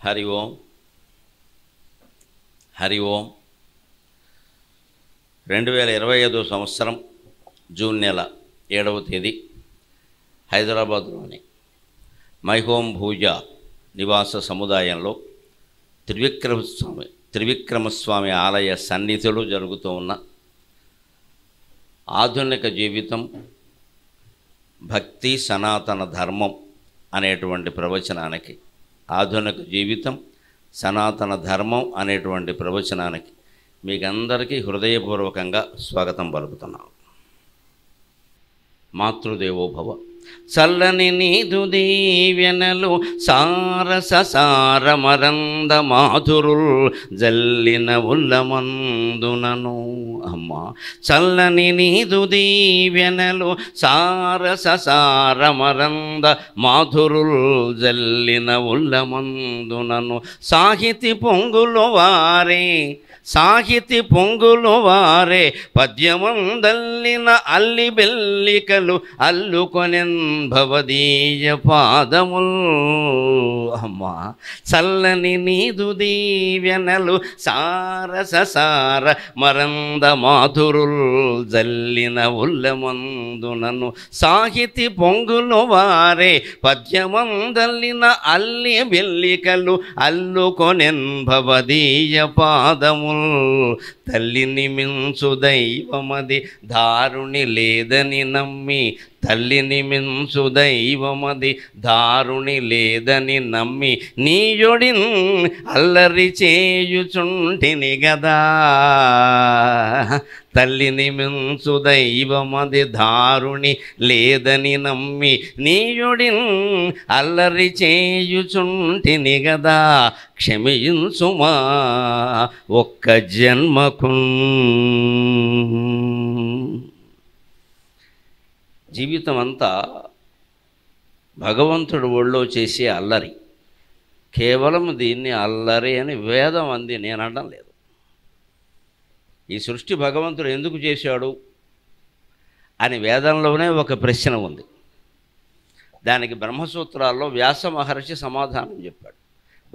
హరి ఓం హరి ఓం 2025 సంవత్సరం జూన్ నెల 7వ తేదీ హైదరాబాద్లోని మైహోం భూజ నివాస సముదాయంలో త్రివిక్రమస్వామి ఆలయ సన్నిధిలో జరుగుతూ ఉన్న ఆధునిక జీవితం భక్తి సనాతన ధర్మం అనేటువంటి ప్రవచనానికి ఆధునిక జీవితం సనాతన ధర్మం అనేటువంటి ప్రవచనానికి మీకందరికీ హృదయపూర్వకంగా స్వాగతం పలుకుతున్నాం. మాతృదేవోభవ. చల్లని నీదు దీవెనలు సారస సారమరంద మాధురుల్ జల్లిన ఉల్లమందునను. అమ్మ చల్లని నీదు దీవెనలు సారస సారమరంద మాధురుల్ జల్లిన ఉల్లమందునను. సాహితి పొంగులు వారే సాహితి పొంగులు వారే పద్యమందల్లిన అల్లి బెల్లికలు అల్లుకొనెన్ భవదీయ పాదముల్. అమ్మా చల్లని నీదు దీవెనలు సారస సార మరంద మాధురుల్ జల్లిన ఉల్లమందునను. సాహితి పొంగులు వారే పద్యమందల్లిన అల్లి బెల్లికలు అల్లుకొనెన్ భవదీయ పాదముల్. తల్లిని మించు దైవమది దారుని లేదని నమ్మి తల్లిని మించు దైవమది దారుని లేదని నమ్మి నీయొడిన్ అల్లరి చేయుచుంటిని గదా. తల్లిని మించు దైవమది దారుని లేదని నమ్మి నీయొడిన్ అల్లరి చేయుచుంటిని గదా. క్షమించుమా ఒక్క జన్మకు. జీవితం అంతా భగవంతుడు ఒళ్ళో చేసే అల్లరి. కేవలం దీన్ని అల్లరి అని వేదం అంది, నేను అనడం లేదు. ఈ సృష్టి భగవంతుడు ఎందుకు చేశాడు అని వేదంలోనే ఒక ప్రశ్న ఉంది. దానికి బ్రహ్మసూత్రాల్లో వ్యాస మహర్షి సమాధానం చెప్పాడు.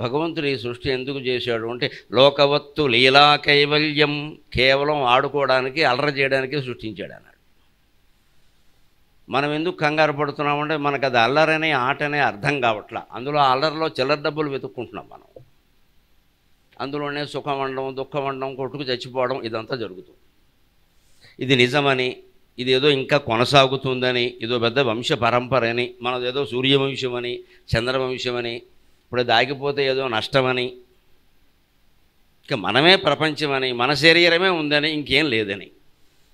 భగవంతుడు ఈ సృష్టి ఎందుకు చేశాడు అంటే లోకవత్తు లీలా కైవల్యం, కేవలం ఆడుకోవడానికి అల్లరి చేయడానికి సృష్టించాడు అన్నాడు. మనం ఎందుకు కంగారు పడుతున్నామంటే మనకు అది అల్లరనే ఆటనే అర్థం కావట్లా. అందులో అల్లరిలో చిల్లర డబ్బులు వెతుక్కుంటున్నాం మనం. అందులోనే సుఖం వండడం, దుఃఖం వండడం, కొట్టుకు చచ్చిపోవడం ఇదంతా జరుగుతుంది. ఇది నిజమని, ఇది ఏదో ఇంకా కొనసాగుతుందని, ఏదో పెద్ద వంశ పరంపరని, మనదేదో సూర్యవంశమని, చంద్రవంశమని, ఇప్పుడు దాగిపోతే ఏదో నష్టమని, ఇక మనమే ప్రపంచమని, మన శరీరమే ఉందని, ఇంకేం లేదని,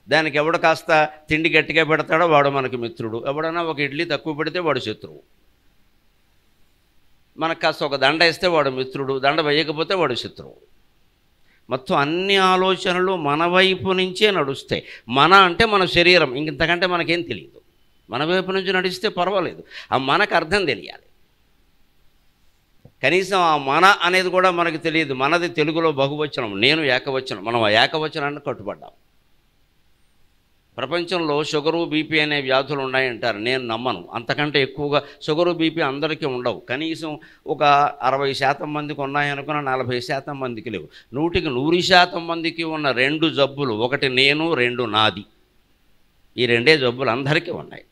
దానికి ఎవడు కాస్త తిండి గట్టిగా పెడతాడో వాడు మనకి మిత్రుడు, ఎవడన్నా ఒక ఇడ్లీ తక్కువ పెడితే వాడు శత్రువు, మనకు కాస్త ఒక దండ ఇస్తే వాడు మిత్రుడు, దండ వేయకపోతే వాడు శత్రువు. మొత్తం అన్ని ఆలోచనలు మన వైపు నుంచే నడుస్తాయి. మన అంటే మన శరీరం, ఇంతకంటే మనకేం తెలియదు. మన వైపు నుంచి నడిస్తే పర్వాలేదు, ఆ మనకు అర్థం తెలియాలి. కనీసం ఆ మన అనేది కూడా మనకు తెలియదు. మనది తెలుగులో బహువచనం, నేను ఏకవచనం. మనం ఆ ఏకవచనాన్ని కట్టుబడ్డాం. ప్రపంచంలో షుగరు బీపీ అనే వ్యాధులు ఉన్నాయంటారు, నేను నమ్మను. అంతకంటే ఎక్కువగా షుగరు బీపీ అందరికీ ఉండవు. కనీసం ఒక 60% మందికి ఉన్నాయనుకున్న 40% మందికి లేవు. 100కి 100% మందికి ఉన్న 2 జబ్బులు, ఒకటి నేను, 2 నాది. ఈ 2 జబ్బులు అందరికీ ఉన్నాయి,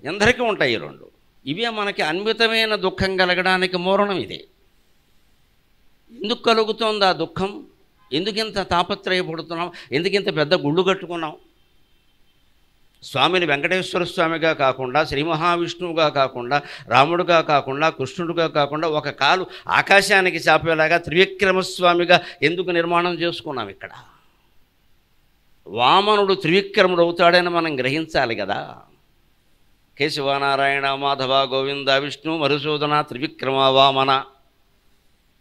అందరికీ ఉంటాయి ఈ 2. ఇవే మనకి అన్వితమైన దుఃఖం కలగడానికి మూలనం ఇదే. ఎందుకు కలుగుతోంది ఆ దుఃఖం? ఎందుకింత తాపత్రయపడుతున్నాం? ఎందుకింత పెద్ద గుళ్ళు కట్టుకున్నాం? స్వామిని వెంకటేశ్వర స్వామిగా కాకుండా, శ్రీ మహావిష్ణువుగా కాకుండా, రాముడుగా కాకుండా, కృష్ణుడుగా కాకుండా, ఒక కాలు ఆకాశానికి చాపేలాగా త్రివిక్రమస్వామిగా ఎందుకు నిర్మాణం చేసుకున్నాం? ఇక్కడ వామనుడు త్రివిక్రముడు అవుతాడని మనం గ్రహించాలి కదా. కేశవనారాయణ మాధవ గోవింద విష్ణు మధుసూదన త్రివిక్రమ వామన.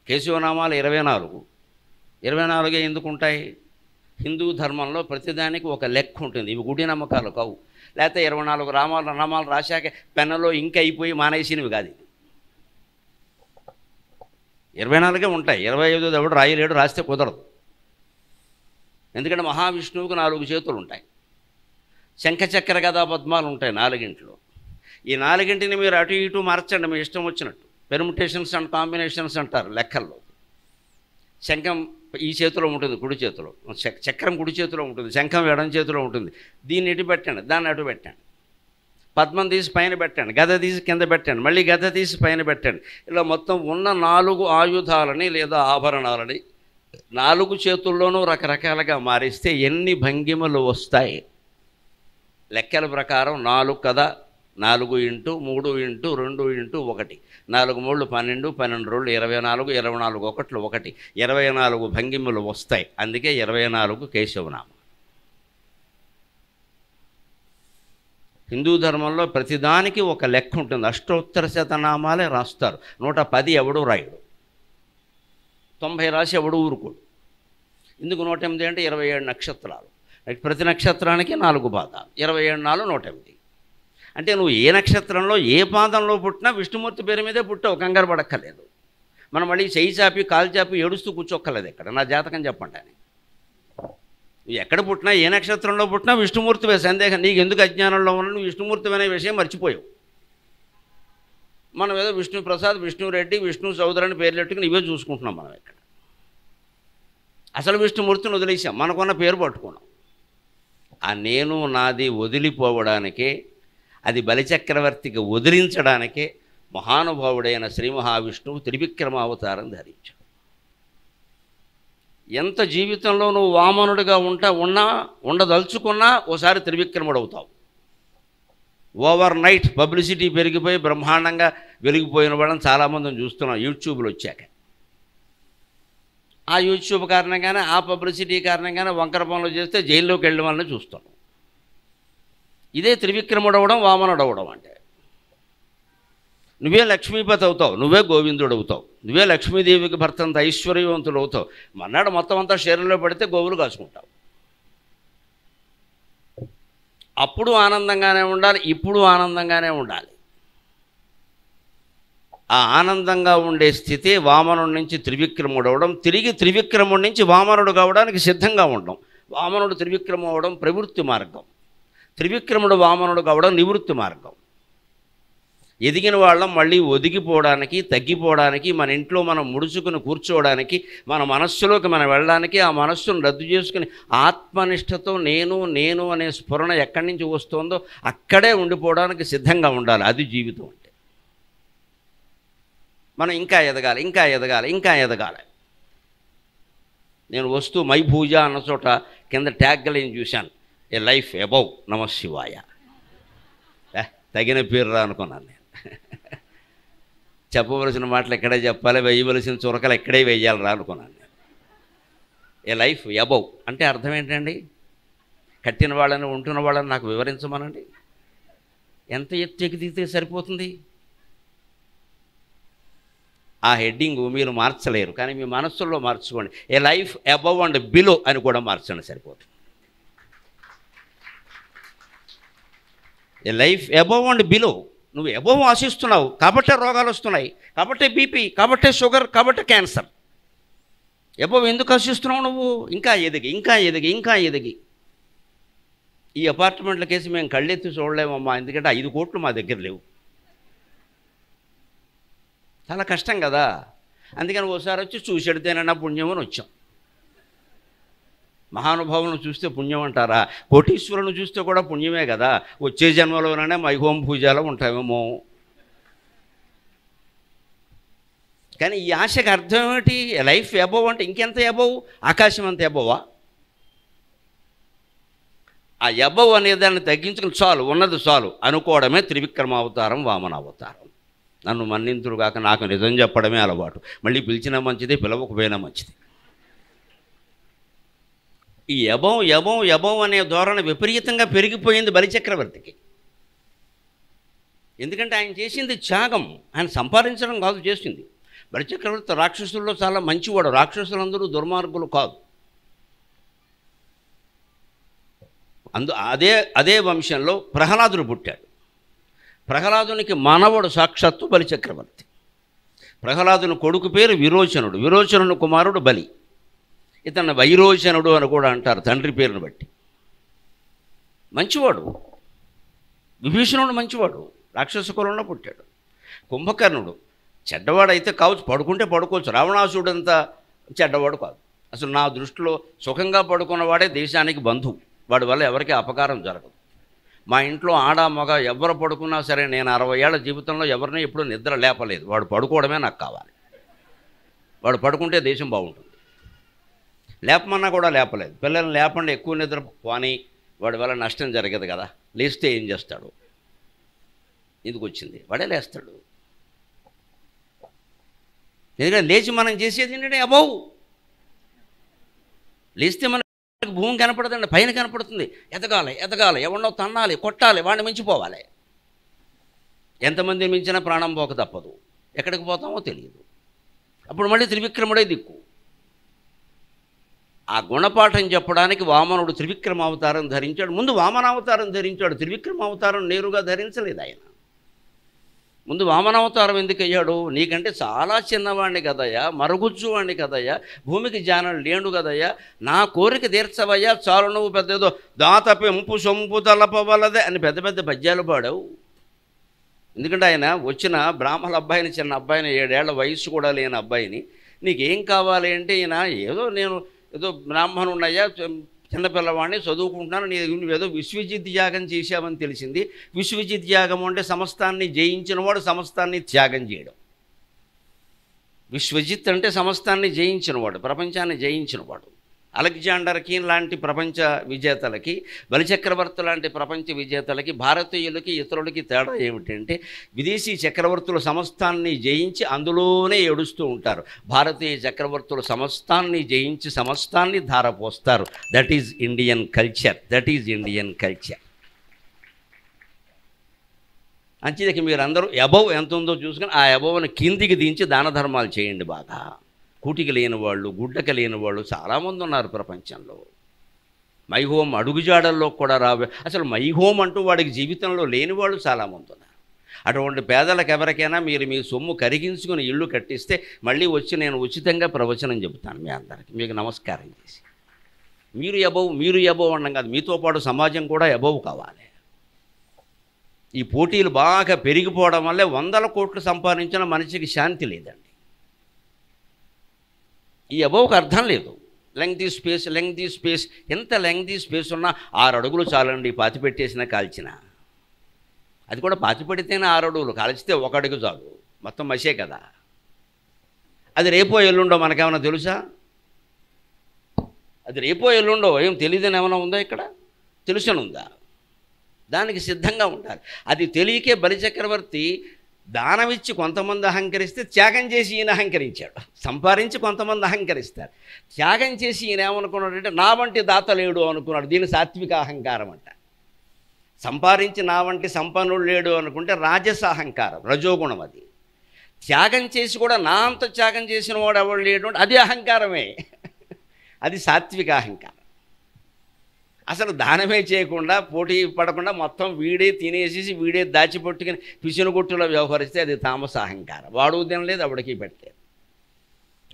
కేశవనామాలు 24 ఎందుకు ఉంటాయి? హిందూ ధర్మంలో ప్రతిదానికి ఒక లెక్క ఉంటుంది. ఇవి గుడి నమ్మకాలు కావు. లేకపోతే 24 నామాలు రాశాక పెన్నులో ఇంక అయిపోయి మానేసినవి కాదు. 24 ఉంటాయి. 25 ఎవడు రాయలేడు, రాస్తే కుదరదు. ఎందుకంటే మహావిష్ణువుకు 4 చేతులు ఉంటాయి. శంఖచక్ర గదా పద్మాలు ఉంటాయి 4. ఈ 4 మీరు అటు ఇటు మార్చండి మీ ఇష్టం వచ్చినట్టు. పెర్ముటేషన్స్ అండ్ కాంబినేషన్స్ అంటారు లెక్కల్లో. శంఖం ఈ చేతిలో ఉంటుంది, కుడి చేతిలో. చక్రం కుడి చేతిలో ఉంటుంది, శంఖం ఎడం చేతిలో ఉంటుంది. దీన్ని ఇటు పెట్టండి, దాన్ని అటు పెట్టండి. పద్మం తీసి పైన పెట్టండి, గద తీసి కింద పెట్టండి, మళ్ళీ గద తీసి పైన పెట్టండి. ఇలా మొత్తం ఉన్న 4 ఆయుధాలని లేదా ఆభరణాలని 4 చేతుల్లోనూ రకరకాలుగా మారిస్తే ఎన్ని భంగిమలు వస్తాయి? లెక్కల ప్రకారం 4 కదా, 4 × 3 × 2 × 1, 4 × 3 12, 12 రోజులు 24, 24 ఒకట్లు 1, 24 భంగిమలు వస్తాయి. అందుకే 24 కేశవనామం. హిందూ ధర్మంలో ప్రతిదానికి ఒక లెక్క ఉంటుంది. అష్టోత్తర శతనామాలే రాస్తారు. 110 ఎవడు రాయడు, 90 రాసి ఎవడు ఊరుకోడు. ఎందుకు 108 అంటే 27 నక్షత్రాలు. ప్రతి నక్షత్రానికి 4 పాదాలు, 27 4 108. అంటే నువ్వు ఏ నక్షత్రంలో ఏ పాదంలో పుట్టినా విష్ణుమూర్తి పేరు మీదే పుట్టావు, కంగారు పడక్కర్లేదు. మనం మళ్ళీ చెయ్యి చాపి కాలు చాపి ఏడుస్తూ కూర్చోక్కర్లేదు. ఎక్కడ నా జాతకం చెప్పండి అని. నువ్వు ఎక్కడ పుట్టినా ఏ నక్షత్రంలో పుట్టినా విష్ణుమూర్తివే. సందేహం నీకు ఎందుకు? అజ్ఞానంలో ఉన్న నువ్వు విష్ణుమూర్తి అనే విషయం మర్చిపోయావు. మనం ఏదో విష్ణు ప్రసాద్, విష్ణురెడ్డి, విష్ణు చౌదరి పేర్లు పెట్టుకుని ఇవే చూసుకుంటున్నాం మనం. ఇక్కడ అసలు విష్ణుమూర్తిని వదిలేసాం, మనకున్న పేరు పట్టుకున్నాం. ఆ నేను నాది వదిలిపోవడానికే, అది బలిచక్రవర్తికి వదిలించడానికే మహానుభావుడైన శ్రీ మహావిష్ణువు త్రివిక్రమావతారం ధరించాడు. ఎంత జీవితంలో నువ్వు వామనుడిగా ఉండదలుచుకున్నా ఓసారి త్రివిక్రముడు అవుతావు. ఓవర్ నైట్ పబ్లిసిటీ పెరిగిపోయి బ్రహ్మాండంగా వెలిగిపోయిన వాళ్ళని చాలామందిని చూస్తున్నాం యూట్యూబ్లో వచ్చాక. ఆ యూట్యూబ్ కారణంగానే, ఆ పబ్లిసిటీ కారణంగానే వంకర పనులు చేస్తే జైల్లోకి వెళ్ళడం వల్ల చూస్తాం. ఇదే త్రివిక్రముడు అవడం, వామనుడు అవడం అంటే. నువ్వే లక్ష్మీపతి అవుతావు, నువ్వే గోవిందుడు అవుతావు, నువ్వే లక్ష్మీదేవికి భర్తంత ఐశ్వర్యవంతుడు అవుతావు. మన్నాడు మొత్తం అంతా శరీరంలో పడితే గోవులు కాసుకుంటావు. అప్పుడు ఆనందంగానే ఉండాలి, ఇప్పుడు ఆనందంగానే ఉండాలి. ఆ ఆనందంగా ఉండే స్థితి వామనుడి నుంచి త్రివిక్రముడు అవడం, తిరిగి త్రివిక్రముడి నుంచి వామనుడు కావడానికి సిద్ధంగా ఉండడం. వామనుడు త్రివిక్రము అవడం ప్రవృత్తి మార్గం, త్రివిక్రముడు వామనుడు కావడం నివృత్తి మార్గం. ఎదిగిన వాళ్ళం మళ్ళీ ఒదిగిపోవడానికి, తగ్గిపోవడానికి, మన ఇంట్లో మనం ముడుచుకుని కూర్చోవడానికి, మన మనస్సులోకి మనం వెళ్ళడానికి, ఆ మనస్సును రద్దు చేసుకుని ఆత్మనిష్టతో నేను నేను అనే స్ఫురణ ఎక్కడి నుంచి వస్తుందో అక్కడే ఉండిపోవడానికి సిద్ధంగా ఉండాలి. అది జీవితం అంటే. మనం ఇంకా ఎదగాలి, ఇంకా ఎదగాలి, ఇంకా ఎదగాలి. నేను వస్తూ మైభూజ అన్న చోట కింద ట్యాగ్లను చూశాను, ఏ లైఫ్ అబౌవ్ నమశివాయ. తగిన పేరు రా అనుకున్నాను నేను. చెప్పవలసిన మాటలు ఎక్కడే చెప్పాలి, వేయవలసిన చురకలు ఎక్కడే వేయాలి రా అనుకున్నాను నేను. ఏ లైఫ్ అబౌవ్ అంటే అర్థం ఏంటండి? కట్టిన వాళ్ళని ఉంటున్న వాళ్ళని నాకు వివరించమనండి. ఎంత ఎత్తుకి దిగితే సరిపోతుంది? ఆ హెడ్డింగ్ మీరు మార్చలేరు, కానీ మీ మనస్సుల్లో మార్చుకోండి. ఏ లైఫ్ అబవ్ అండ్ బిలో అని కూడా మార్చండి, సరిపోతుంది. ఏ లైఫ్ అబవ్ అండ్ బిలో. నువ్వు అబవ్ ఆశిస్తున్నావు కాబట్టే రోగాలు వస్తున్నాయి, కాబట్టే బీపీ, కాబట్టే షుగర్, కాబట్టే క్యాన్సర్. అబవ్ ఎందుకు ఆశిస్తున్నావు నువ్వు? ఇంకా ఎదిగి, ఇంకా ఎదిగి, ఇంకా ఎదిగి. ఈ అపార్ట్మెంట్ల కేసు మేము కళ్ళెత్తి చూడలేమమ్మా, ఎందుకంటే 5 కోట్లు మా దగ్గర లేవు. చాలా కష్టం కదా. అందుకని ఓసారి వచ్చి చూసేడితేనన్నా పుణ్యం అని వచ్చాం. మహానుభావులను చూస్తే పుణ్యం అంటారా? కోటీశ్వరులను చూస్తే కూడా పుణ్యమే కదా. వచ్చే జన్మలోనే మైహోం పూజలో ఉంటామేమో. కానీ ఈ ఆశకు అర్థం ఏమిటి? లైఫ్ అబవ్ అంటే ఇంకెంత అబవ్? ఆకాశం అంత అబవా? ఆ అబవ్ అనే దాన్ని తగ్గించుకుని చాలు, ఉన్నది చాలు అనుకోవడమే త్రివిక్రమావతారం, వామనావతారం. నన్ను మన్నింతుడుగాక, నాకు నిజం చెప్పడమే అలవాటు. మళ్ళీ పిలిచినా మంచిది, పిలవకపోయినా మంచిది. ఈ యభం యభం యభం అనే ధోరణి విపరీతంగా పెరిగిపోయింది బలిచక్రవర్తికి. ఎందుకంటే ఆయన చేసింది త్యాగం, ఆయన సంపాదించడం కాదు చేసింది. బలిచక్రవర్తి రాక్షసుల్లో చాలా మంచివాడు, రాక్షసులందరూ దుర్మార్గులు కాదు. అదే వంశంలో ప్రహ్లాదుడు పుట్టాడు. ప్రహ్లాదునికి మానవుడు సాక్షాత్తు బలిచక్రవర్తి. ప్రహ్లాదుని కొడుకు పేరు విరోచనుడు, విరోచనుని కుమారుడు బలి. ఇతన్ని వైరోచనుడు అని కూడా అంటారు తండ్రి పేరును బట్టి. మంచివాడు. విభీషణుడు మంచివాడు, రాక్షస కులంలో పుట్టాడు. కుంభకర్ణుడు చెడ్డవాడైతే కావచ్చు, పడుకుంటే పడుకోవచ్చు. రావణాసుడు అంతా చెడ్డవాడు కాదు. అసలు నా దృష్టిలో సుఖంగా పడుకున్నవాడే దేశానికి బంధువు. వాడి వల్ల ఎవరికి అపకారం జరగదు. మా ఇంట్లో ఆడ మగ ఎవరు పడుకున్నా సరే, నేను 60 ఏళ్ల జీవితంలో ఎవరిని ఎప్పుడూ నిద్ర లేపలేదు. వాడు పడుకోవడమే నాకు కావాలి. వాడు పడుకుంటే దేశం బాగుంటుంది. లేపమన్నా కూడా లేపలేదు. పిల్లల్ని లేపండి, ఎక్కువ నిద్ర పోని, వాడి వల్ల నష్టం జరగదు కదా. లేస్తే ఏం చేస్తాడు? ఎందుకు వచ్చింది? వాడే లేస్తాడు. ఎందుకంటే లేచి మనం చేసేది ఏంటంటే అబౌవ్. లేస్తే మనకి భూమి కనపడదండి, పైన కనపడుతుంది. ఎదగాలి ఎదగాలి, ఎవరినో తన్నాలి, కొట్టాలి, వాడిని మించిపోవాలి. ఎంతమంది మించినా ప్రాణం పోక తప్పదు. ఎక్కడికి పోతామో తెలియదు. అప్పుడు మళ్ళీ త్రివిక్రముడే దిక్కు. ఆ గుణపాఠం చెప్పడానికి వామనుడు త్రివిక్రమావతారం ధరించాడు. ముందు వామనావతారం ధరించాడు, త్రివిక్రమావతారం నేరుగా ధరించలేదు ఆయన. ముందు వామనావతారం ఎందుకు అయ్యాడు? నీకంటే చాలా చిన్నవాడిని కదయ్యా, మరుగుజ్జువాడిని కదయ్యా, భూమికి జానం లేడు కదయ్యా, నా కోరిక తీర్చవయ్యా, చాలు, నువ్వు పెద్ద ఏదో దాత పెంపు సొంపు తలపవలదే అని పెద్ద పెద్ద పద్యాలు పాడావు. ఎందుకంటే ఆయన వచ్చిన బ్రాహ్మణ అబ్బాయిని, చిన్న అబ్బాయిని, 7 ఏళ్ల వయసు కూడా లేని అబ్బాయిని, నీకేం కావాలి అంటే, ఈయన ఏదో బ్రాహ్మణున్నయ్యా, చిన్నపిల్లవాడిని, చదువుకుంటున్నాను, నువ్వేదో విశ్వజిత్ త్యాగం చేశావని తెలిసింది. విశ్వజిత్ త్యాగం అంటే సమస్తాన్ని జయించినవాడు సమస్తాన్ని త్యాగం చేయడం. విశ్వజిత్ అంటే సమస్తాన్ని జయించినవాడు, ప్రపంచాన్ని జయించినవాడు. అలెగ్జాండర్ కీన్ లాంటి ప్రపంచ విజేతలకి, బలిచక్రవర్తి లాంటి ప్రపంచ విజేతలకి, భారతీయులకి ఇతరులకి తేడా ఏమిటంటే, విదేశీ చక్రవర్తులు సమస్తాన్ని జయించి అందులోనే ఏడుస్తూ ఉంటారు. భారతీయ చక్రవర్తులు సమస్తాన్ని జయించి సమస్తాన్ని ధారపోస్తారు. That is Indian culture. That is Indian culture. అంచేదికి మీరందరూ అబవ్ ఎంత ఉందో చూసుకొని ఆ అబవ్ని కిందికి దించి దాన ధర్మాలు చేయండి. బాగా కూటికి లేని వాళ్ళు, గుడ్డకి లేని వాళ్ళు చాలామంది ఉన్నారు ప్రపంచంలో. మైహోం అడుగుజాడల్లో కూడా అసలు మైహోం అంటూ వాడికి జీవితంలో లేని వాళ్ళు చాలామంది ఉన్నారు. అటువంటి పేదలకు ఎవరికైనా మీరు మీ సొమ్ము కరిగించుకుని ఇల్లు కట్టిస్తే మళ్ళీ వచ్చి నేను ఉచితంగా ప్రవచనం చెబుతాను మీ అందరికీ, మీకు నమస్కారం చేసి. మీరు అబవ్ అనడం కాదు, మీతో పాటు సమాజం కూడా అబవ్ కావాలి. ఈ పోటీలు బాగా పెరిగిపోవడం వల్లే 100 కోట్లు సంపాదించిన మనిషికి శాంతి లేదండి. ఈ అబౌవ్కి అర్థం లేదు. లెంగ్తీ స్పేస్ ఎంత లెంగ్తీ స్పేస్ ఉన్నా 6 అడుగులు చాలండి, పాతి పెట్టేసినా కాల్చిన. అది కూడా పాతి పెడితేనే 6 అడుగులు, కాల్చితే 1 అడుగు చాలు, మొత్తం మసే కదా. అది రేపో ఎల్లుండో మనకేమైనా తెలుసా? అది రేపో ఎల్లుండో ఏం తెలియదని ఏమైనా ఉందా? ఇక్కడ తెలుసనుందా? దానికి సిద్ధంగా ఉండాలి. అది తెలియకే బలిచక్రవర్తి దానమిచ్చి కొంతమంది అహంకరిస్తే త్యాగం చేసి ఈయన అహంకరించాడు. సంపాదించి కొంతమంది అహంకరిస్తారు, త్యాగం చేసి ఈయన ఏమనుకున్నాడంటే నా వంటి దాత లేడు అనుకున్నాడు. దీని సాత్విక అహంకారం అంట. సంపాదించి నా వంటి సంపన్నుడు లేడు అనుకుంటే రాజస అహంకారం, రజోగుణం. అది త్యాగం చేసి కూడా నా అంత త్యాగం చేసిన వాడు ఎవడు లేడు అంటే అది అహంకారమే. అది సాత్విక అహంకారం. అసలు దానమే చేయకుండా పోటీ పడకుండా మొత్తం వీడే తినేసేసి వీడే దాచిపెట్టుకుని పిసినగొట్టులో వ్యవహరిస్తే అది తామస అహంకారం. వాడు తినలేదు, ఆవిడకి పెట్టలేదు.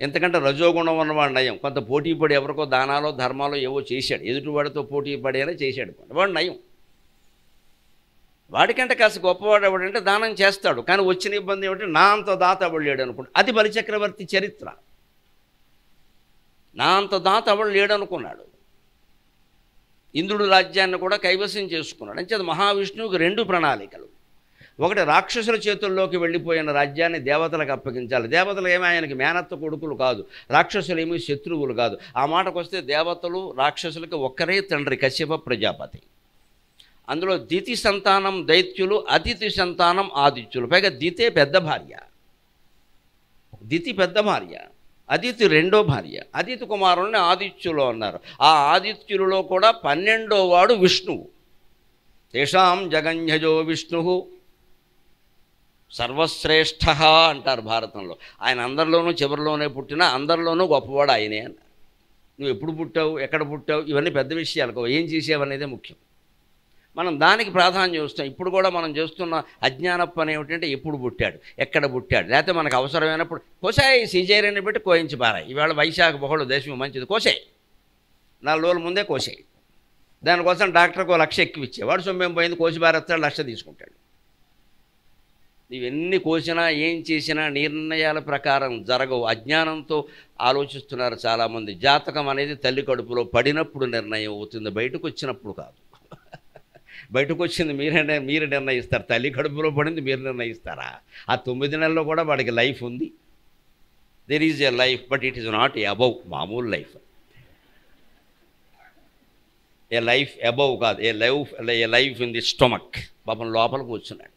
ఎందుకంటే రజోగుణం ఉన్నవాడు నయం. కొంత పోటీ పడి ఎవరికో దానాలో ధర్మాలో ఏవో చేశాడు, ఎదుటివాడితో పోటీ పడేలా చేశాడు, వాడు నయం. వాడికంటే కాస్త గొప్పవాడు ఎవడంటే దానం చేస్తాడు, కానీ వచ్చిన ఇబ్బంది ఏమిటంటే నా అంత దాత ఎవడు లేడు అనుకుంటాడు. అది బలిచక్రవర్తి చరిత్ర. నా అంత దాత ఎవడు లేడు అనుకున్నాడు. ఇంద్రుడు రాజ్యాన్ని కూడా కైవసం చేసుకున్నాడు. అంచేది మహావిష్ణువుకి 2 ప్రణాళికలు. ఒకటి, రాక్షసుల చేతుల్లోకి వెళ్ళిపోయిన రాజ్యాన్ని దేవతలకు అప్పగించాలి. దేవతలు ఏమీ ఆయనకి మేనత్త కొడుకులు కాదు, రాక్షసులు ఏమీ శత్రువులు కాదు. ఆ మాటకు వస్తే దేవతలు రాక్షసులకి ఒక్కరే తండ్రి, కశ్యప ప్రజాపతి. అందులో దితి సంతానం దైత్యులు, అతిథి సంతానం ఆదిత్యులు. పైగా దితే పెద్ద భార్య, దితి పెద్ద భార్య, అదితి రెండో భార్య. అదితి కుమారుల్ని ఆదిత్యులు అన్నారు. ఆ ఆదిత్యులలో కూడా 12వ వాడు విష్ణువు. తేషాం జగన్యజో విష్ణు సర్వశ్రేష్ఠ అంటారు భారతంలో. ఆయన అందరిలోనూ చివరిలోనే పుట్టినా అందరిలోనూ గొప్పవాడు ఆయనే అన్నారు. నువ్వు ఎప్పుడు పుట్టావు, ఎక్కడ పుట్టావు, ఇవన్నీ పెద్ద విషయాలు, ఏం చేసావనేదే ముఖ్యం. మనం దానికి ప్రాధాన్యం ఇస్తాం. ఇప్పుడు కూడా మనం చేస్తున్న అజ్ఞాన పని ఏమిటంటే ఎప్పుడు పుట్టాడు, ఎక్కడ పుట్టాడు, లేకపోతే మనకు అవసరమైనప్పుడు కోసాయి సిజేరియన్ని పెట్టి కోయించి పారాయి. ఇవాళ వైశాఖ బహుళ దేశం మంచిది, కోసాయి 4 రోజుల ముందే కోసాయి. దానికోసం డాక్టర్కి 1 లక్ష ఎక్కువ ఇచ్చే, వాడు సొమ్మేం పోయింది, కోసి పారేస్తాడు, 1 లక్ష తీసుకుంటాడు. ఇవన్నీ కోసినా ఏం చేసినా నిర్ణయాల ప్రకారం జరగవు. అజ్ఞానంతో ఆలోచిస్తున్నారు చాలామంది. జాతకం అనేది తల్లి కడుపులో పడినప్పుడు నిర్ణయం అవుతుంది, బయటకు వచ్చినప్పుడు కాదు. బయటకు వచ్చింది మీరు నిర్ణయిస్తారు, తల్లి కడుపులో పడింది మీరు నిర్ణయిస్తారా? ఆ 9 నెలల్లో కూడా వాడికి లైఫ్ ఉంది. There is a life, but it is not above మామూలు లైఫ్. ఏ లైఫ్ అబౌవ్ కాదు, ఏ లైఫ్ ఇన్ ది స్టొమక్. పాపం లోపల కూర్చున్నాడు.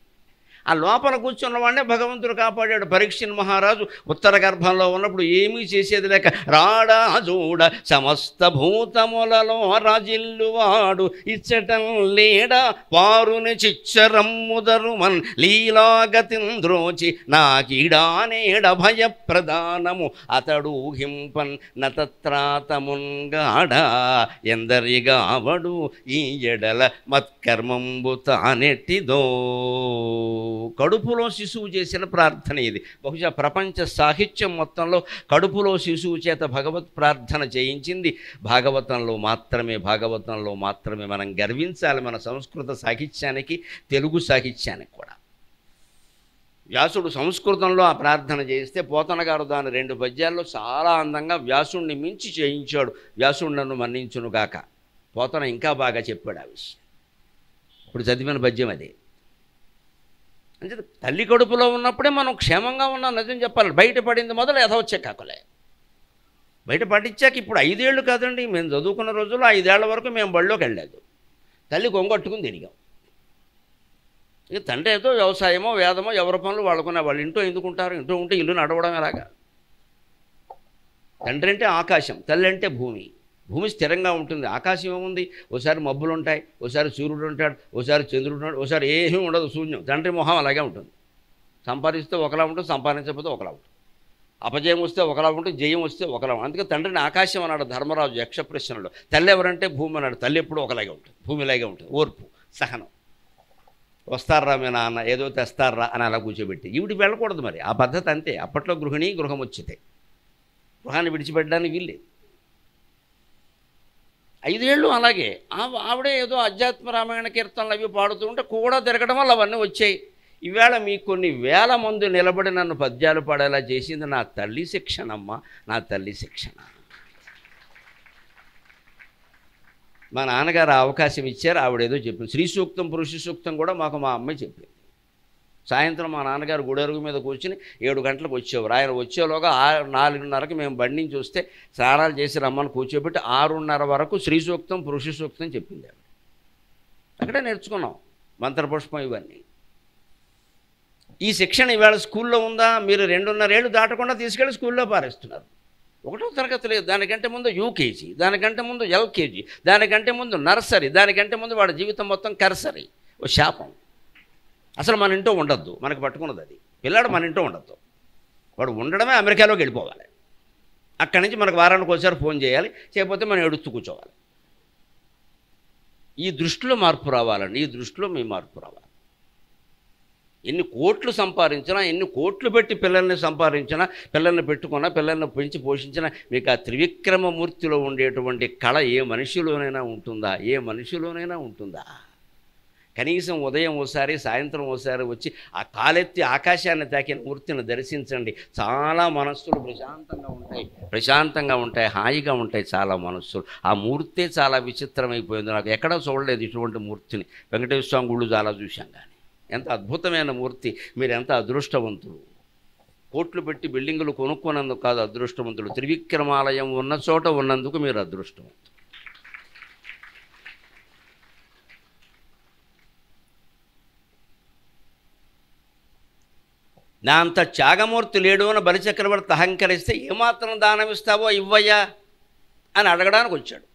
ఆ లోపల కూర్చున్న వాడినే భగవంతుడు కాపాడాడు. పరీక్షిన్ మహారాజు ఉత్తర గర్భంలో ఉన్నప్పుడు ఏమీ చేసేది లేక రాడా చూడ సమస్త భూతములలో రాజిల్లువాడు ఇచ్చటం లేడా వారుని చిచ్చరమ్ముదరుమన్ లీలాగతింద్రోచి నాకీడానేడ భయప్రదానము అతడు హింపన్ నతత్రాతముంగాడా ఎందరిగావడు ఈ ఎడల మత్కర్మంబు తానెట్టిదో. కడుపులో శిశువు చేసిన ప్రార్థన ఇది. బహుశా ప్రపంచ సాహిత్యం మొత్తంలో కడుపులో శిశువు చేత భగవత్ ప్రార్థన చేయించింది భాగవతంలో మాత్రమే. మనం గర్వించాలి మన సంస్కృత సాహిత్యానికి, తెలుగు సాహిత్యానికి కూడా. వ్యాసుడు సంస్కృతంలో ఆ ప్రార్థన చేయిస్తే పోతన గారు దాని 2 పద్యాల్లో చాలా అందంగా వ్యాసుడిని మించి చేయించాడు. వ్యాసుడు నన్ను మన్నించునుగాక. పోతన ఇంకా బాగా చెప్పాడు ఆ విషయం. ఇప్పుడు చదివిన పద్యం అదే. అంటే తల్లి కడుపులో ఉన్నప్పుడే మనం క్షేమంగా ఉన్నాం. నిజం చెప్పాలి, బయటపడింది మొదలు యథవచ్చే కాకలే. బయటపడించాక ఇప్పుడు 5 ఏళ్ళు కాదండి, మేము చదువుకున్న రోజుల్లో 5 ఏళ్ల వరకు మేము బడిలోకి వెళ్ళలేదు. తల్లి కొంగొట్టుకుని తిరిగాం. ఇక తండ్రి ఏదో వ్యవసాయమో వేదమో ఎవరి పనులు వాళ్ళకున్న వాళ్ళు ఇంట్లో ఎందుకుంటారు, ఇంట్లో ఉంటే ఇల్లు నడవడం ఎలాగా. తండ్రి అంటే ఆకాశం, తల్లి అంటే భూమి. భూమి స్థిరంగా ఉంటుంది, ఆకాశం ఏముంది, ఓసారి మబ్బులు ఉంటాయి, ఓసారి సూర్యుడు ఉంటాడు, ఓసారి చంద్రుడు ఉంటాడు, ఓసారి ఏమీ ఉండదు, శూన్యం. తండ్రి మొహం అలాగే ఉంటుంది. సంపాదిస్తే ఒకలా ఉంటుంది, సంపాదించకపోతే ఒకలా ఉంటుంది. అపజయం వస్తే ఒకలా ఉంటుంది, జయం వస్తే ఒకలా ఉంటుంది. అందుకే తండ్రిని ఆకాశం అన్నాడు ధర్మరాజు యక్ష ప్రశ్నలో. తల్లి ఎవరంటే భూమి అన్నాడు. తల్లి ఎప్పుడు ఒకలాగే ఉంటుంది, భూమిలాగే ఉంటుంది. ఓర్పు, సహనం. వస్తారా మీ నాన్న, ఏదో తెస్తారా అని అలా కూర్చోబెట్టి ఈవిడికి వెళ్ళకూడదు. మరి ఆ పద్ధతి అంతే. అప్పట్లో గృహిణి గృహం వచ్చితే గృహాన్ని విడిచిపెట్టడానికి వీల్లేదు. 5 ఏళ్ళు అలాగే ఆవిడే ఏదో అధ్యాత్మ రామాయణ కీర్తనలు అవి పాడుతూ ఉంటే కూడా తిరగడం వల్ల అవన్నీ వచ్చాయి. ఈవేళ మీకు కొన్ని వేల మంది నిలబడి నన్ను పద్యాలు పాడేలా చేసింది నా తల్లి శిక్షణమ్మ, నా తల్లి శిక్షణ. మా నాన్నగారు అవకాశం ఇచ్చారు, ఆవిడేదో చెప్పింది. శ్రీ సూక్తం పురుష సూక్తం కూడా మాకు మా అమ్మాయి చెప్పింది. సాయంత్రం మా నాన్నగారు గుడెరుగు మీద కూర్చుని 7 గంటలకు వచ్చేవారు. ఆయన వచ్చేలోగా 4:30కి మేము బండి నుంచి వస్తే స్నానాలు చేసి రమ్మని కూర్చోబెట్టి 6:30 వరకు శ్రీ సూక్తం పురుష సూక్తం చెప్పింది ఆవిడ. అక్కడే నేర్చుకున్నాం మంత్రపుష్పం ఇవన్నీ. ఈ శిక్షణ ఈవేళ స్కూల్లో ఉందా? మీరు 2.5 ఏళ్ళు దాటకుండా తీసుకెళ్ళి స్కూల్లో పారేస్తున్నారు. 1వ తరగతి లేదు, దానికంటే ముందు యూకేజీ, దానికంటే ముందు ఎల్కేజీ, దానికంటే ముందు నర్సరీ, దానికంటే ముందు వాడి జీవితం మొత్తం కర్సరీ. ఓ శాపం. అసలు మన ఇంట్లో ఉండొద్దు, మనకు పట్టుకున్నది అది. పిల్లాడు మన ఇంట్లో ఉండొద్దు, వాడు ఉండడమే అమెరికాలోకి వెళ్ళిపోవాలి. అక్కడి నుంచి మనకు వారానికి ఒకసారి ఫోన్ చేయాలి, చేయకపోతే మనం ఎడుస్తూ కూర్చోవాలి. ఈ దృష్టిలో మార్పు రావాలండి, ఈ దృష్టిలో మీ మార్పు రావాలి. ఎన్ని కోట్లు సంపాదించినా, ఎన్ని కోట్లు పెట్టి పిల్లల్ని సంపాదించినా, పిల్లల్ని పెట్టుకున్నా, పిల్లల్ని పెంచి పోషించినా, మీకు ఆ త్రివిక్రమమూర్తిలో ఉండేటువంటి కళ ఏ మనిషిలోనైనా ఉంటుందా? ఏ మనిషిలోనైనా ఉంటుందా? కనీసం ఉదయం ఓసారి, సాయంత్రం ఓసారి వచ్చి ఆ కాలెత్తి ఆకాశాన్ని తాకిన మూర్తిని దర్శించండి. చాలా మనస్సులు ప్రశాంతంగా ఉంటాయి, హాయిగా ఉంటాయి చాలా మనస్సులు. ఆ మూర్తే చాలా విచిత్రమైపోయింది. నాకు ఎక్కడా చూడలేదు ఇటువంటి మూర్తిని. వెంకటేశ్వర స్వామి గుళ్ళు చాలా చూశాం, కానీ ఎంత అద్భుతమైన మూర్తి. మీరు ఎంత అదృష్టవంతులు. కోట్లు పెట్టి బిల్డింగులు కొనుక్కున్నందుకు కాదు అదృష్టవంతులు, త్రివిక్రమాలయం ఉన్న చోట ఉన్నందుకు మీరు అదృష్టవంతులు. నా అంత త్యాగమూర్తి లేడు అని బలిచక్రవర్తి అహంకరిస్తే ఏమాత్రం దానం ఇస్తావో ఇవ్వయ్యా అని అడగడానికి వచ్చాడు.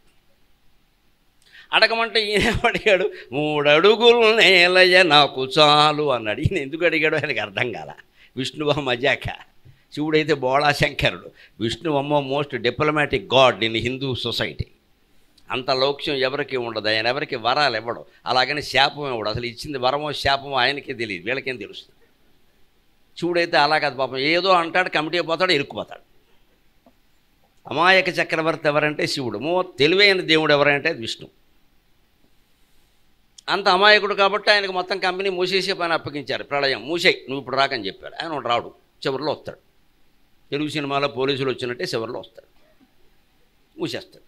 అడగమంటే ఈయన అడిగాడు, 3 అడుగులు నేలయ్య నాకు చాలు అన్నాడు. ఈయన ఎందుకు అడిగాడో ఆయనకి అర్థం కాల. విష్ణువ మజాక, శివుడైతే బోళాశంకరుడు. విష్ణువమ్మ most diplomatic god in Hindu society. అంత లౌక్యం ఎవరికి ఉండదు, ఆయన ఎవరికి వరాలు ఇవ్వడు, అలాగని శాపం ఇవ్వడు. అసలు ఇచ్చింది వరమో శాపమో ఆయనకే తెలియదు, వీళ్ళకేం తెలుస్తుంది. శివుడైతే అలా కాదు పాపం, ఏదో అంటాడు, కమిటీ పోతాడు, ఇరుక్కుపోతాడు. అమాయక చక్రవర్తి ఎవరంటే శివుడు, తెలివైన దేవుడు ఎవరంటే విష్ణు. అంత అమాయకుడు కాబట్టి ఆయనకు మొత్తం కంపెనీ మూసేసే పని అప్పగించారు. ప్రళయం మూసేయి, నువ్వు ఇప్పుడు రాకని చెప్పాడు. ఆయన రాడు, చివరిలో వస్తాడు. తెలుగు సినిమాలో పోలీసులు వచ్చినట్టే చివరిలో వస్తాడు, మూసేస్తాడు.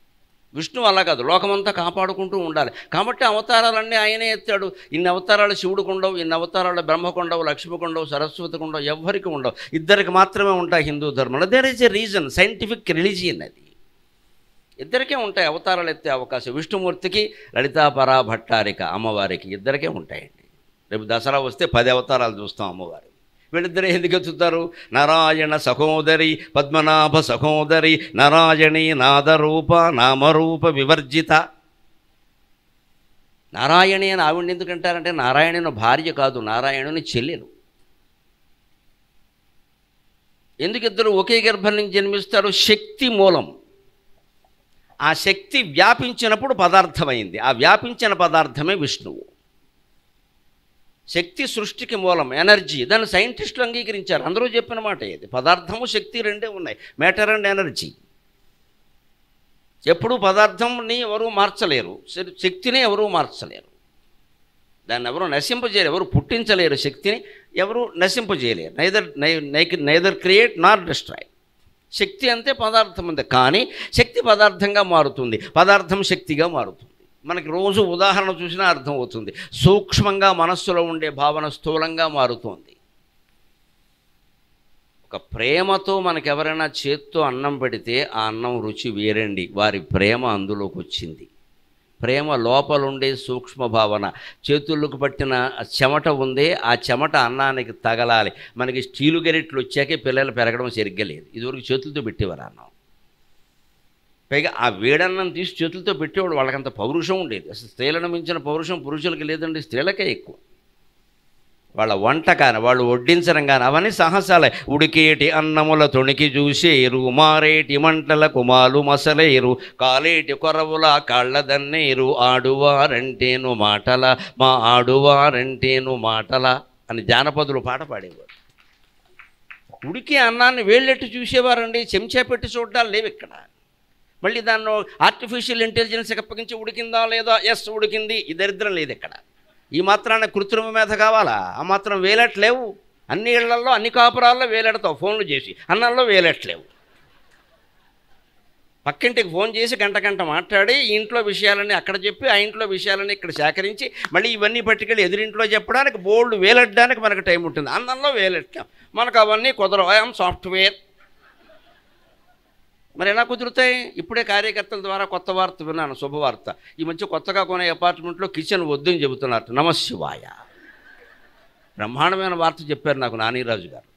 విష్ణు అలా కాదు, లోకమంతా కాపాడుకుంటూ ఉండాలి కాబట్టి అవతారాలన్నీ ఆయనే ఎత్తాడు. ఇన్ని అవతారాలు శివుడికి ఉండవు, ఇన్ని అవతారాలు బ్రహ్మకు ఉండవు, లక్ష్మికి ఉండవు, సరస్వతికి ఉండవు, ఎవ్వరికి ఉండవు. ఇద్దరికి మాత్రమే ఉంటాయి హిందూ ధర్మంలో. There is a reason, scientific religion అది. ఇద్దరికే ఉంటాయి అవతారాలు ఎత్తే అవకాశం. విష్ణుమూర్తికి, లలితాపరా భట్టారిక అమ్మవారికి ఇద్దరికే ఉంటాయండి. రేపు దసరా వస్తే 10 అవతారాలు చూస్తాం అమ్మవారి. వీళ్ళిద్దరే ఎందుకు ఎత్తుతారు? నారాయణ సహోదరి, పద్మనాభ సహోదరి, నారాయణి నాదరూప నామరూప వివర్జిత. నారాయణి అని ఆవిడ ఎందుకంటారంటే నారాయణుని భార్య కాదు, నారాయణుని చెల్లెలు. ఎందుకు ఇద్దరు ఒకే గర్భం నుంచి జన్మిస్తారు? శక్తి మూలం. ఆ శక్తి వ్యాపించినప్పుడు పదార్థమైంది. ఆ వ్యాపించిన పదార్థమే విష్ణువు. శక్తి సృష్టికి మూలం, ఎనర్జీ. దాన్ని సైంటిస్టులు అంగీకరించారు. అందరూ చెప్పిన మాట ఇది. పదార్థము శక్తి రెండే ఉన్నాయి, మ్యాటర్ అండ్ ఎనర్జీ. ఎప్పుడూ పదార్థంని ఎవరూ మార్చలేరు, శక్తిని ఎవరూ మార్చలేరు. దాన్ని ఎవరు నశింపజేయలేరు, ఎవరు పుట్టించలేరు. శక్తిని ఎవరు నశింపజేయలేరు. నైదర్ క్రియేట్ నార్ డిస్ట్రాయ్. శక్తి అంతే, పదార్థం అంతే. కానీ శక్తి పదార్థంగా మారుతుంది, పదార్థం శక్తిగా మారుతుంది. మనకి రోజు ఉదాహరణ చూసినా అర్థమవుతుంది. సూక్ష్మంగా మనస్సులో ఉండే భావన స్థూలంగా మారుతుంది. ఒక ప్రేమతో మనకెవరైనా చేత్తో అన్నం పెడితే ఆ అన్నం రుచి వేరండి. వారి ప్రేమ అందులోకి వచ్చింది. ప్రేమ లోపలుండే సూక్ష్మ భావన. చేతుల్లోకి పట్టిన చెమట ఉందే, ఆ చెమట అన్నానికి తగలాలి. మనకి స్టీలు గరిట్లు వచ్చాకే పిల్లలు పెరగడం సరిగ్గా లేదు. ఇదివరకు చేతులతో పెట్టేవారు అన్నం. పైగా ఆ వేడన్నం తీసి చేతులతో పెట్టేవాడు. వాళ్ళకంత పౌరుషం ఉండేది. అసలు స్త్రీలను మించిన పౌరుషం పురుషులకి లేదండి, స్త్రీలకే ఎక్కువ. వాళ్ళ వంట కానీ, వాళ్ళు వడ్డించడం కానీ, అవన్నీ సాహసాలే. ఉడికేటి అన్నముల తొణికి చూసేరు, మారేటి మంటల కుమాలు మసలేరు, కాలేటి కొరవుల కాళ్ళదన్నేరు, ఆడువారంటేను మాటల మా ఆడువారంటేను మాటల అని జానపదులు పాట పాడేవారు. ఉడికే అన్నాన్ని వేళ్ళెట్టు చూసేవారండి, చెంచా పెట్టి చూడ్డాలు లేవు ఇక్కడ. మళ్ళీ దాన్ని ఆర్టిఫిషియల్ ఇంటెలిజెన్స్కి అప్పగించి ఉడికిందా లేదా, ఎస్ ఉడికింది, ఈ దరిద్రం లేదు ఇక్కడ. ఈ మాత్రాన కృత్రిమ మేధ కావాలా? ఆ మాత్రం వేలట్లేవు. అన్ని ఇళ్లల్లో అన్ని కాపురాల్లో వేలెడతావు ఫోన్లు చేసి, అన్నంలో వేలట్లేవు. పక్కింటికి ఫోన్ చేసి గంట మాట్లాడి ఈ ఇంట్లో విషయాలన్నీ అక్కడ చెప్పి ఆ ఇంట్లో విషయాలన్నీ ఇక్కడ సేకరించి మళ్ళీ ఇవన్నీ పట్టుకెళ్ళి ఎదురింట్లో చెప్పడానికి బోల్డ్ వేలెట్టడానికి మనకు టైం ఉంటుంది. అన్నంలో వేలెట్టాం, మనకు అవన్నీ కుదరవు. I'm software. మరి ఎలా కుదురుతాయి? ఇప్పుడే కార్యకర్తల ద్వారా కొత్త వార్త విన్నాను, శుభవార్త. ఈ మధ్య కొత్తగా కొనే అపార్ట్మెంట్లో కిచెన్ వద్దని చెబుతున్నారు. నమశివాయ. బ్రహ్మాండమైన వార్త చెప్పారు నాకు నానీరాజు గారు.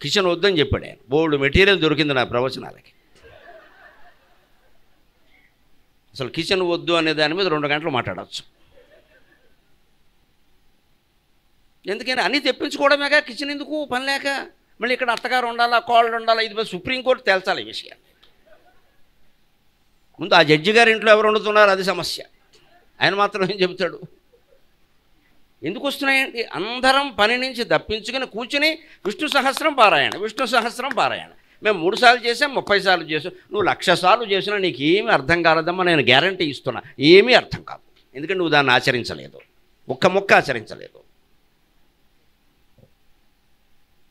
కిచెన్ వద్దని చెప్పాడు ఆయన. బోల్డ్ మెటీరియల్ దొరికింది నా ప్రవచనాలకి. అసలు కిచెన్ వద్దు అనే దాని మీద 2 గంటలు మాట్లాడవచ్చు. ఎందుకని అన్నీ తెప్పించుకోవడమేగా, కిచెన్ ఎందుకు పని లేక. మళ్ళీ ఇక్కడ అత్తగారు ఉండాలా, కోళ్ళు ఉండాలా, ఇది సుప్రీంకోర్టు తేల్చాలి ఈ విషయాన్ని. ముందు ఆ జడ్జి గారి ఇంట్లో ఎవరు వండుతున్నారు అది సమస్య. ఆయన మాత్రం ఏం చెబుతాడు? ఎందుకు వస్తున్నాయండి? అందరం పని నుంచి తప్పించుకుని కూర్చుని విష్ణు సహస్రం పారాయణ. మేము 3 సార్లు చేసాం, 30 సార్లు చేసాం. నువ్వు 1,00,000 సార్లు చేసినా నీకు ఏమీ అర్థం కాలేదమ్మా, నేను గ్యారంటీ ఇస్తున్నా. ఏమీ అర్థం కాదు. ఎందుకంటే నువ్వు దాన్ని ఆచరించలేదు, ఒక్క ముక్క ఆచరించలేదు.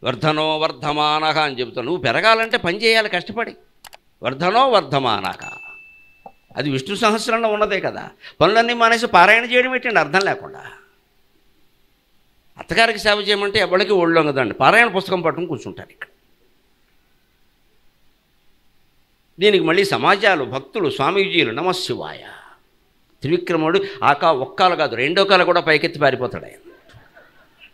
వర్ధనో వర్ధమానః అని చెబుతాను. నువ్వు పెరగాలంటే పని చేయాలి కష్టపడి. వర్ధనో వర్ధమానః అది విష్ణు సహస్రంలో ఉన్నదే కదా. పనులన్నీ మానేసి పారాయణ చేయడం ఏంటండి అర్థం లేకుండా. అత్తగారికి సేవ చేయమంటే ఎవరికి ఒళ్ళో కదండి, పారాయణ పుస్తకం పట్టుకుని కూర్చుంటారు ఇక్కడ. దీనికి మళ్ళీ సమాజాలు, భక్తులు, స్వామీజీలు నమశివాయ. త్రివిక్రముడు ఒక్కాలు కాదు 2వ కాలు కూడా పైకెత్తి పారిపోతాడు ఆయన.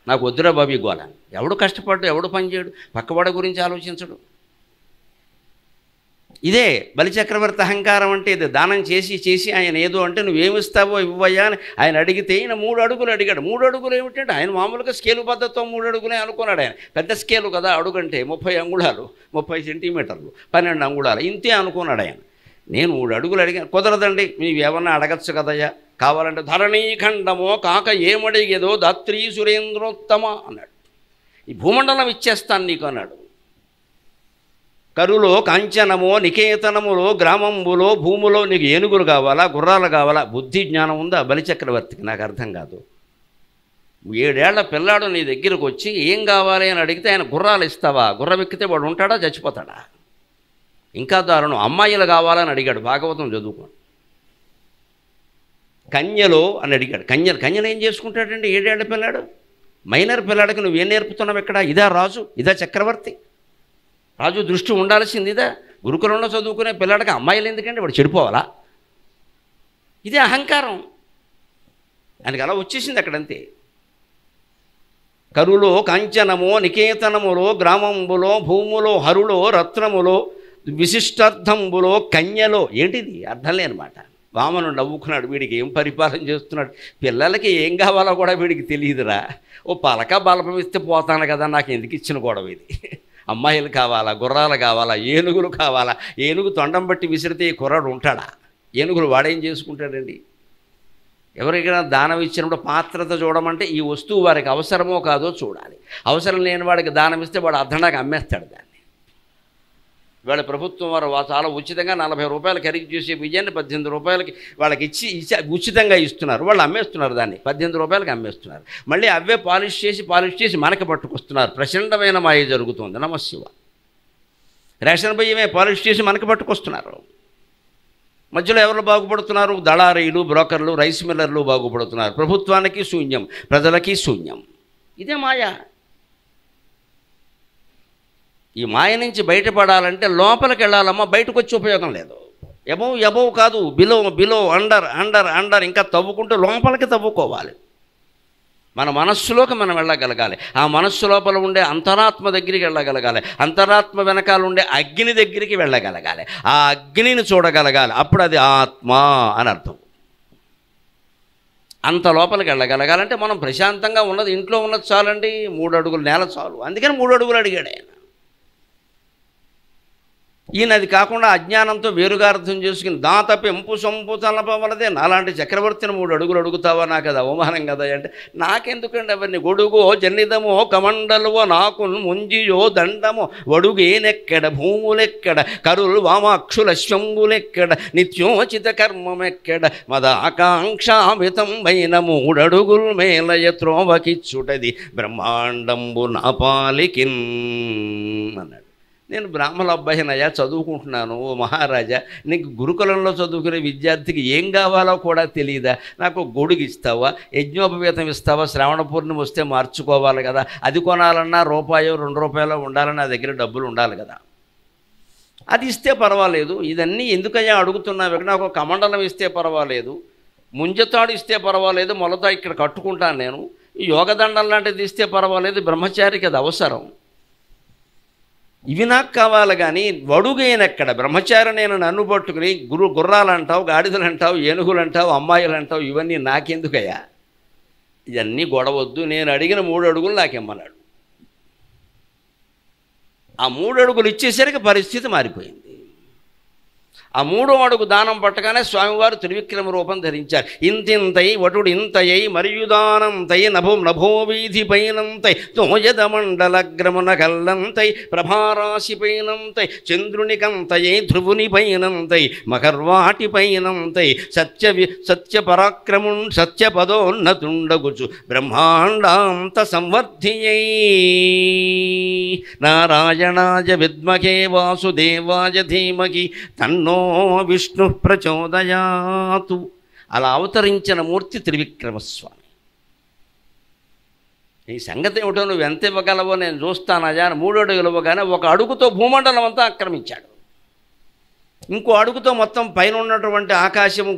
నాకు వద్దురా బాబీ గోల. ఎవడు కష్టపడ్డు, ఎవడు పని చేయడు, పక్కవాడ గురించి ఆలోచించడు. ఇదే బలిచక్రవర్తి అహంకారం అంటే. ఇది దానం చేసి ఆయన ఏదో అంటే నువ్వేమిస్తావో ఇవ్వయ్యా అని ఆయన అడిగితే ఈయన 3 అడుగులు అడిగాడు. 3 అడుగులు ఏమిటంటే ఆయన మామూలుగా స్కేలు పద్ధతితో 3 అడుగులే అనుకున్నాడు. ఆయన పెద్ద స్కేలు కదా, అడుగంటే 30 అంగుళాలు, 30 సెంటీమీటర్లు, 12 అంగుళాలు ఇంతే అనుకున్నాడు ఆయన. నేను 3 అడుగులు అడిగాను. కుదరదండి, నీవేమన్నా అడగచ్చు కదయ్యా, కావాలంటే ధరణీఖండమో కాక ఏమడిగేదో దాత్రీ సురేంద్రోత్తమ అన్నాడు. ఈ భూమండలం ఇచ్చేస్తాను నీకు అన్నాడు. కరులో కాంచనమో నికేతనములో గ్రామంబులో భూములో నీకు ఏనుగులు కావాలా, గుర్రాలు కావాలా? బుద్ధి జ్ఞానం ఉందా బలిచక్రవర్తికి? నాకు అర్థం కాదు. 7 ఏళ్ల పిల్లాడు నీ దగ్గరకు వచ్చి ఏం కావాలి అని అడిగితే ఆయన గుర్రాలు ఇస్తావా? గుర్రం ఎక్కితే వాడు ఉంటాడా, చచ్చిపోతాడా? ఇంకా దారుణం, అమ్మాయిలు కావాలని అడిగాడు. భాగవతం చదువుకోండి. కన్యలో అని అడిగాడు. కన్యలు ఏం చేసుకుంటాడండి 7 ఏళ్ల పిల్లాడు? మైనర్ పిల్లాడికి నువ్వేం నేర్పుతున్నావు ఇక్కడ? ఇదా రాజు, ఇదా చక్రవర్తి? రాజు దృష్టి ఉండాల్సింది ఇదా? గురుకులంలో చదువుకునే పిల్లాడికి అమ్మాయిలు ఎందుకంటే వాడు చెడిపోవాలా? ఇదే అహంకారం. ఆయనకి అలా వచ్చేసింది అక్కడంతే. కరులో కాంచనమో నికేతనములో గ్రామంబులో భూములో హరులో రత్నములో విశిష్టార్థంబులో కన్యలో. ఏంటిది? అర్థం లేనమాట. వామను నవ్వుకున్నాడు. వీడికి ఏం పరిపాలన చేస్తున్నాడు? పిల్లలకి ఏం కావాలో కూడా వీడికి తెలియదురా. ఓ పలక బలపం ఇస్తే పోతాను కదా, నాకు ఎందుకు ఇచ్చిన గొడవ ఇది? అమ్మాయిలు కావాలా, గుర్రాలు కావాలా, ఏనుగులు కావాలా? ఏనుగు తొండం బట్టి విసిరితే ఈ కుర్రాడు ఉంటాడా? ఏనుగులు వాడేం చేసుకుంటాడండి? ఎవరికైనా దానం ఇచ్చినప్పుడు పాత్రత చూడమంటే ఈ వస్తువు వారికి అవసరమో కాదో చూడాలి. అవసరం లేని వాడికి దానం ఇస్తే వాడు అర్ధండాకి అమ్మేస్తాడు దాన్ని. ఇవాళ ప్రభుత్వం వారు చాలా ఉచితంగా 40 రూపాయలు ఖరీదు చేసే బియ్యాన్ని 18 రూపాయలకి వాళ్ళకి ఇచ్చి ఉచితంగా ఇస్తున్నారు. వాళ్ళు అమ్మేస్తున్నారు, దాన్ని 18 రూపాయలకి అమ్మేస్తున్నారు. మళ్ళీ అవే పాలిష్ చేసి మనకి పట్టుకొస్తున్నారు. ప్రచండమైన మాయ జరుగుతుంది. నమశివ. రేషన్ బియ్యమే పాలిష్ చేసి మనకి పట్టుకొస్తున్నారు. మధ్యలో ఎవరు బాగుపడుతున్నారు? దళారీలు, బ్రోకర్లు, రైస్ మిల్లర్లు బాగుపడుతున్నారు. ప్రభుత్వానికి శూన్యం, ప్రజలకి శూన్యం. ఇదే మాయ. ఈ మాయ నుంచి బయటపడాలంటే లోపలికి వెళ్ళాలమ్మా, బయటకు వచ్చి ఉపయోగం లేదు. ఎబవ్ కాదు, బిలో అండర్ ఇంకా తవ్వుకుంటూ లోపలికి తవ్వుకోవాలి. మన మనస్సులోకి మనం వెళ్ళగలగాలి. ఆ మనస్సు లోపల ఉండే అంతరాత్మ దగ్గరికి వెళ్ళగలగాలి. అంతరాత్మ వెనకాల ఉండే అగ్ని దగ్గరికి వెళ్ళగలగాలి. ఆ అగ్నిని చూడగలగాలి. అప్పుడు అది ఆత్మ అని అర్థం. అంత లోపలికి వెళ్ళగలగాలంటే మనం ప్రశాంతంగా ఉన్నది, ఇంట్లో ఉన్నది చాలండి. 3 అడుగులు నేల చాలు. అందుకని 3 అడుగులు అడిగాడు ఆయన. ఈయన అది కాకుండా అజ్ఞానంతో వేరుగా అర్థం చేసుకుని దాత పెంపు సొంపు తలపవలదే నాలాంటి చక్రవర్తిని 3 అడుగులు అడుగుతావా, నాకు అది అవమానం కదా అంటే, నాకెందుకండి అవన్నీ, గొడుగో జనిదమో కమండలువో నాకు ముంజియో దండమో వడుగేనెక్కడ భూములెక్కడ కరుల్ వామాక్షుల శంభులెక్కడ నిత్యోచిత కర్మమెక్కడ మదాకాంక్షామితం వైన 3 అడుగులు మేలయ త్రోవకిచ్చుటది బ్రహ్మాండంబు నా పాలికిన్ అన్నాడు. నేను బ్రాహ్మణ అబ్బాయినయ్యా, చదువుకుంటున్నాను. ఓ మహారాజా, నీకు గురుకులంలో చదువుకునే విద్యార్థికి ఏం కావాలో కూడా తెలియదా? నాకు గొడుగు ఇస్తావా, యజ్ఞోపవేతం ఇస్తావా, శ్రావణ పూర్ణిమ వస్తే మార్చుకోవాలి కదా, అది కొనాలన్నా రూపాయో 2 రూపాయలు ఉండాలని నా దగ్గర డబ్బులు ఉండాలి కదా, అది ఇస్తే పర్వాలేదు. ఇదన్నీ ఎందుకయ్యా అడుగుతున్నావు? నాకు ఒక కమండలం ఇస్తే పర్వాలేదు, ముంజతాడు ఇస్తే పర్వాలేదు, మొలతో ఇక్కడ కట్టుకుంటాను నేను, యోగదండం లాంటిది ఇస్తే పర్వాలేదు, బ్రహ్మచారికి అది అవసరం, ఇవి నాకు కావాలి. కానీ వడుగైనెక్కడ బ్రహ్మచారి నేను నన్ను పట్టుకుని గుర్రాలు అంటావు, గాడిదలు అంటావు, ఏనుగులు అంటావు, అమ్మాయిలు అంటావు, ఇవన్నీ నాకెందుకయ్యా? ఇవన్నీ గొడవద్దు, నేను అడిగిన 3 అడుగులు నాకిమ్మన్నాడు. ఆ 3 అడుగులు ఇచ్చేసరికి పరిస్థితి మారిపోయింది. ఆ 3వ అడుగు దానం పట్టగానే స్వామివారు త్రివిక్రమ రూపం ధరించారు. ఇంతింతై వటుడు ఇంతయై మరియు దానంతై నభో వీధి పైనంతై తోయద మండలగ్రమున కల్లంతై ప్రభారాశి పైనంతై చంద్రునికంతయై ధ్రువుని పైనంతై మకర్వాటి పైనంతై సత్య పరాక్రమున్ సత్య పదోన్నతుండగుచు బ్రహ్మాండాంత సంవర్ధియై నారాయణాయ విద్మహే వాసుదేవాయ ధీమహి తన్నో విష్ణు ప్రచోదయాతు. అలా అవతరించిన మూర్తి త్రివిక్రమస్వామి. ఈ సంగతి ఏమిటో నువ్వు ఎంత ఇవ్వగలవో నేను చూస్తానయ్యా. 3 అడుగులు ఇవ్వగానే 1 అడుగుతో భూమండలం అంతా ఆక్రమించాడు. ఇంకో అడుగుతో మొత్తం పైన ఉన్నటువంటి ఆకాశము,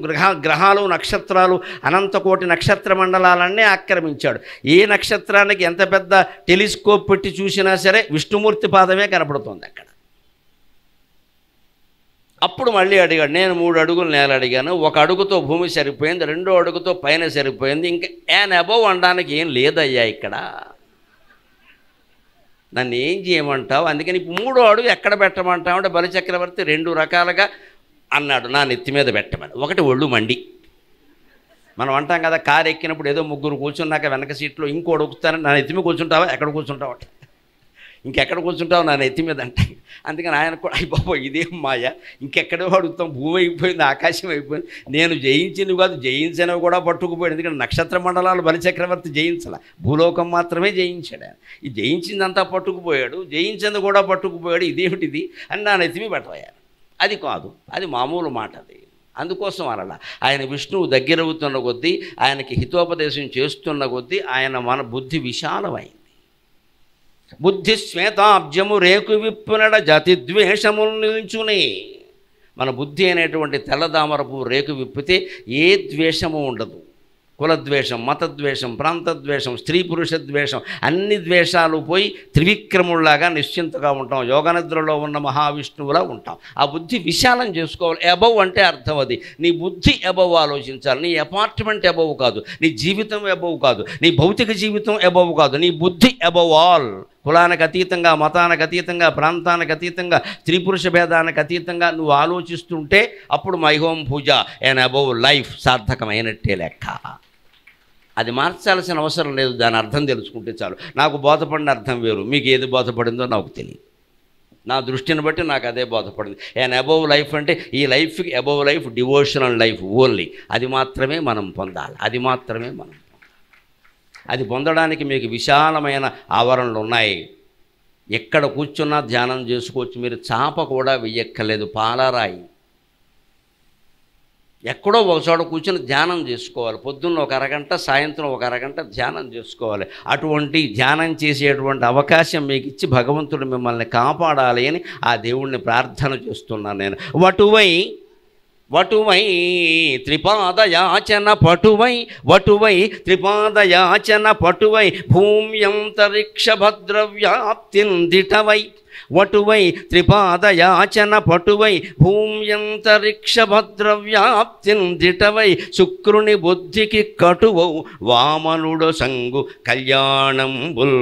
గ్రహాలు, నక్షత్రాలు, అనంతకోటి నక్షత్ర మండలాలన్నీ ఆక్రమించాడు. ఏ నక్షత్రానికి ఎంత పెద్ద టెలిస్కోప్ పెట్టి చూసినా సరే విష్ణుమూర్తి పాదమే కనపడుతుంది అక్కడ. అప్పుడు మళ్ళీ అడిగాడు. నేను 3 అడుగులు నేల అడిగాను, 1 అడుగుతో భూమి సరిపోయింది, 2వ అడుగుతో పైన సరిపోయింది, ఇంకా యాన్ అబౌవ్ అనడానికి ఏం లేదయ్యా ఇక్కడ, నన్ను ఏం చేయమంటావు? అందుకని 3వ అడుగు ఎక్కడ పెట్టమంటావు అంటే బలిచక్రవర్తి 2 రకాలుగా అన్నాడు. నా నెత్తి మీద పెట్టమని. ఒకటి ఒళ్ళు మండి, మనం అంటాం కదా కారు ఎక్కినప్పుడు ఏదో 3 కూర్చున్నాక వెనక సీట్లో ఇంకో అడుగుతానని, నా నెత్తి మీద కూర్చుంటావా, ఎక్కడ కూర్చుంటావు అంటే, ఇంకెక్కడ కూర్చుంటావు నా నెత్తి మీద అంటే. అందుకని ఆయన కూడా అయ్యబాబో ఇదేం మాయ, ఇంకెక్కడో అడుగుతాం, భూమి అయిపోయింది, ఆకాశం అయిపోయింది, నేను జయించినవి కాదు జయించినవి కూడా పట్టుకుపోయాడు. ఎందుకంటే నక్షత్ర మండలాలు బలిచక్రవర్తి జయించాల, భూలోకం మాత్రమే జయించాడు ఆయన. ఈ జయించిందంతా పట్టుకుపోయాడు, జయించింది కూడా పట్టుకుపోయాడు, ఇదేమిటిది అని నా నెత్తి మీద పెట్టబోయారు. అది కాదు, అది మామూలు మాట. అది అందుకోసం అలా ఆయన విష్ణువు దగ్గరవుతున్న కొద్దీ, ఆయనకి హితోపదేశం చేస్తున్న కొద్దీ ఆయన మన బుద్ధి విశాలమైంది. బుద్ధి శ్వేతాబ్జము రేకు విప్పునడ జాతి ద్వేషములు నిల్చునే. మన బుద్ధి అనేటువంటి తెల్లదామరపు రేకు విప్పితే ఏ ద్వేషము ఉండదు. కులద్వేషం, మతద్వేషం, ప్రాంతద్వేషం, స్త్రీ పురుష ద్వేషం, అన్ని ద్వేషాలు పోయి త్రివిక్రముల్లాగా నిశ్చింతగా ఉంటాం, యోగనిద్రలో ఉన్న మహావిష్ణువులా ఉంటాం. ఆ బుద్ధి విశాలం చేసుకోవాలి. అబవ్ అంటే అర్థం అది. నీ బుద్ధి అబవ్ ఆలోచించాలి. నీ అపార్ట్మెంట్ అబవ్ కాదు, నీ జీవితం అబవ్ కాదు, నీ భౌతిక జీవితం అబవ్ కాదు, నీ బుద్ధి అబవ్ ఆల్. కులానికి అతీతంగా, మతానికి అతీతంగా, ప్రాంతానికి అతీతంగా, స్త్రీ పురుష భేదానికి అతీతంగా నువ్వు ఆలోచిస్తుంటే అప్పుడు my home pooja and above life సార్థకమైనట్టే లెక్క. అది మార్చాల్సిన అవసరం లేదు, దాని అర్థం తెలుసుకుంటే చాలు. నాకు బోధపడిన అర్థం వేరు, మీకు ఏది బోధపడిందో నాకు తెలియదు. నా దృష్టిని బట్టి నాకు అదే బోధపడింది. అండ్ అబవ్ లైఫ్ అంటే ఈ లైఫ్కి above life devotional life only. అది మాత్రమే మనం పొందాలి, అది మాత్రమే మనం. అది పొందడానికి మీకు విశాలమైన ఆవరణలు ఉన్నాయి. ఎక్కడ కూర్చున్నా ధ్యానం చేసుకోవచ్చు. మీరు చాప కూడా వెయ్యక్కర్లేదు, పాలరాయి ఎక్కడో ఒకచోట కూర్చొని ధ్యానం చేసుకోవాలి. పొద్దున్న 1 అరగంట, సాయంత్రం 1 అరగంట ధ్యానం చేసుకోవాలి. అటువంటి ధ్యానం చేసేటువంటి అవకాశం మీకు ఇచ్చి భగవంతుడు మిమ్మల్ని కాపాడాలి అని ఆ దేవుణ్ణి ప్రార్థన చేస్తున్నాను నేను. వటువై త్రిపాదయాచన పటువై, వటువై త్రిపాదయాచన పటువై, భూమ్యంతరిక్ష భద్రవ్యాప్తిందిటవై, వటువై త్రిపాదయాచన పటువై, భూమ్యంతరిక్ష భద్రవ్యాప్తిందిటవై, శుక్రుని బుద్ధికి కటువౌ వామనుడు సంగు కళ్యాణంబుల్.